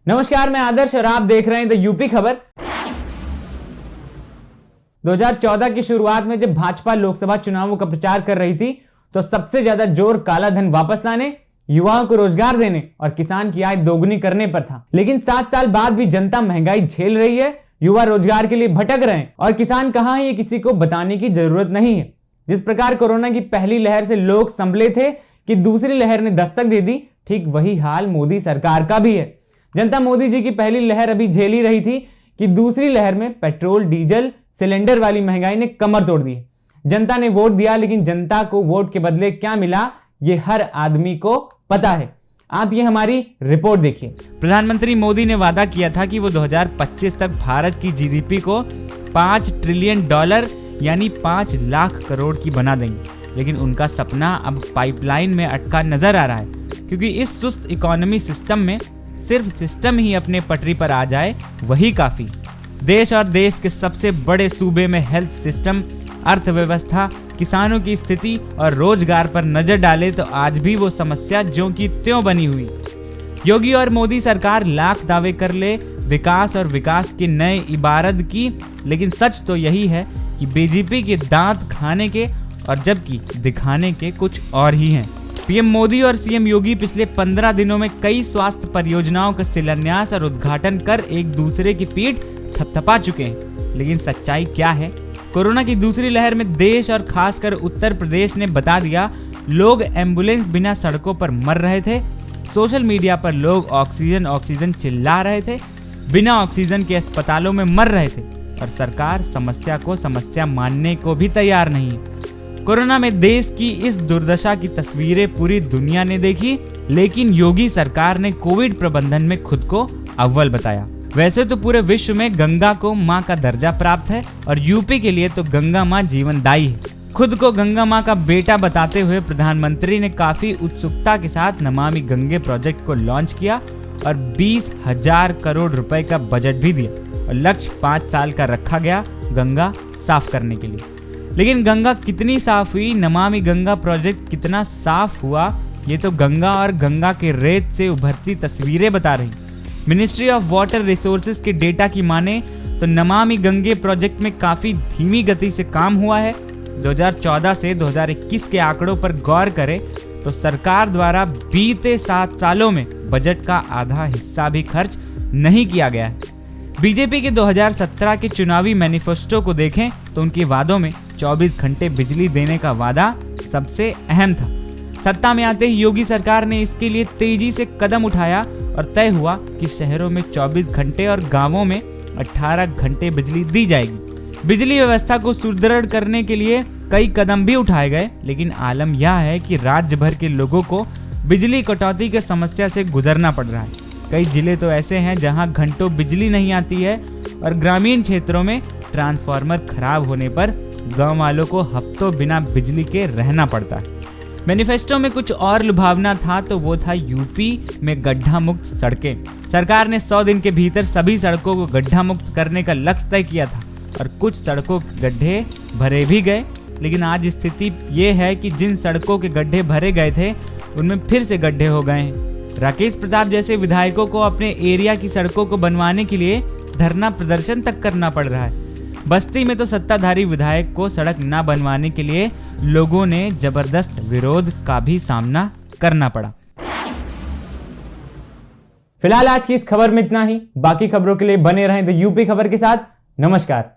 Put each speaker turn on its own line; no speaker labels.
नमस्कार, मैं आदर्श और आप देख रहे हैं द यूपी खबर। 2014 की शुरुआत में जब भाजपा लोकसभा चुनावों का प्रचार कर रही थी तो सबसे ज्यादा जोर काला धन वापस लाने, युवाओं को रोजगार देने और किसान की आय दोगुनी करने पर था। लेकिन 7 साल बाद भी जनता महंगाई झेल रही है, युवा रोजगार के लिए भटक रहे हैं और किसान कहां है ये किसी को बताने की जरूरत नहीं है। जिस प्रकार कोरोना की पहली लहर से लोग संभले थे कि दूसरी लहर ने दस्तक दे दी, ठीक वही हाल मोदी सरकार का भी है। जनता मोदी जी की पहली लहर अभी झेल ही रही थी कि दूसरी लहर में पेट्रोल डीजल सिलेंडर वाली महंगाई ने कमर तोड़ दी। जनता ने वोट दिया, लेकिन जनता को वोट के बदले क्या मिला ये हर आदमी को पता है। आप ये हमारी रिपोर्ट देखिए। प्रधानमंत्री मोदी ने वादा किया था कि वो 2025 तक भारत की जीडीपी को $5 ट्रिलियन यानी 5 लाख करोड़ की बना देंगे। लेकिन उनका सपना अब पाइपलाइन में अटका नजर आ रहा है, क्योंकि इस सुस्त इकोनॉमी सिस्टम में सिर्फ सिस्टम ही अपने पटरी पर आ जाए वही काफी। देश और देश के सबसे बड़े सूबे में हेल्थ सिस्टम, अर्थव्यवस्था, किसानों की स्थिति और रोजगार पर नजर डाले तो आज भी वो समस्या ज्यों की त्यों बनी हुई। योगी और मोदी सरकार लाख दावे कर ले विकास और विकास के नए इबारत की, लेकिन सच तो यही है कि बीजेपी के दांत खाने के और जबकि दिखाने के कुछ और ही हैं। पीएम मोदी और सीएम योगी पिछले 15 दिनों में कई स्वास्थ्य परियोजनाओं का शिलान्यास और उद्घाटन कर एक दूसरे की पीठ थपथपा चुके हैं। लेकिन सच्चाई क्या है? कोरोना की दूसरी लहर में देश और खासकर उत्तर प्रदेश ने बता दिया, लोग एम्बुलेंस बिना सड़कों पर मर रहे थे। सोशल मीडिया पर लोग ऑक्सीजन ऑक्सीजन चिल्ला रहे थे, बिना ऑक्सीजन के अस्पतालों में मर रहे थे और सरकार समस्या को समस्या मानने को भी तैयार नहीं है। कोरोना में देश की इस दुर्दशा की तस्वीरें पूरी दुनिया ने देखी, लेकिन योगी सरकार ने कोविड प्रबंधन में खुद को अव्वल बताया। वैसे तो पूरे विश्व में गंगा को मां का दर्जा प्राप्त है और यूपी के लिए तो गंगा मां जीवनदायी है। खुद को गंगा मां का बेटा बताते हुए प्रधानमंत्री ने काफी उत्सुकता के साथ नमामि गंगे प्रोजेक्ट को लॉन्च किया और 20,000 करोड़ रुपए का बजट भी दिया और लक्ष्य 5 साल का रखा गया गंगा साफ करने के लिए। लेकिन गंगा कितनी साफ हुई, नमामि गंगा प्रोजेक्ट कितना साफ हुआ, ये तो गंगा और गंगा के रेत से उभरती तस्वीरें बता रही। मिनिस्ट्री ऑफ वाटर रिसोर्सेज के डेटा की माने तो नमामि गंगे प्रोजेक्ट में काफी धीमी गति से काम हुआ है। 2014 से 2021 के आंकड़ों पर गौर करें तो सरकार द्वारा बीते 7 सालों में बजट का आधा हिस्सा भी खर्च नहीं किया गया है। बीजेपी के 2017 के चुनावी मैनिफेस्टो को देखें तो उनके वादों में 24 घंटे बिजली देने का वादा सबसे अहम था। सत्ता में आते ही योगी सरकार ने इसके लिए तेजी से कदम उठाया और तय हुआ कि शहरों में 24 घंटे और गांवों में 18 घंटे बिजली दी जाएगी। बिजली व्यवस्था को सुदृढ़ करने के लिए कई कदम भी उठाए गए, लेकिन आलम यह है कि राज्य भर के लोगों को बिजली कटौती की समस्या से गुजरना पड़ रहा है। कई जिले तो ऐसे हैं जहां घंटों बिजली नहीं आती है और ग्रामीण क्षेत्रों में ट्रांसफार्मर खराब होने पर गांव वालों को हफ्तों बिना बिजली के रहना पड़ता है। मैनिफेस्टो में कुछ और लुभावना था तो वो था यूपी में गड्ढा मुक्त सड़कें। सरकार ने 100 दिन के भीतर सभी सड़कों को गड्ढा मुक्त करने का लक्ष्य तय किया था और कुछ सड़कों के गड्ढे भरे भी गए। लेकिन आज स्थिति ये है कि जिन सड़कों के गड्ढे भरे गए थे उनमें फिर से गड्ढे हो गए हैं। राकेश प्रताप जैसे विधायकों को अपने एरिया की सड़कों को बनवाने के लिए धरना प्रदर्शन तक करना पड़ रहा है। बस्ती में तो सत्ताधारी विधायक को सड़क न बनवाने के लिए लोगों ने जबरदस्त विरोध का भी सामना करना पड़ा। फिलहाल आज की इस खबर में इतना ही। बाकी खबरों के लिए बने रहें द यूपी खबर के साथ। नमस्कार।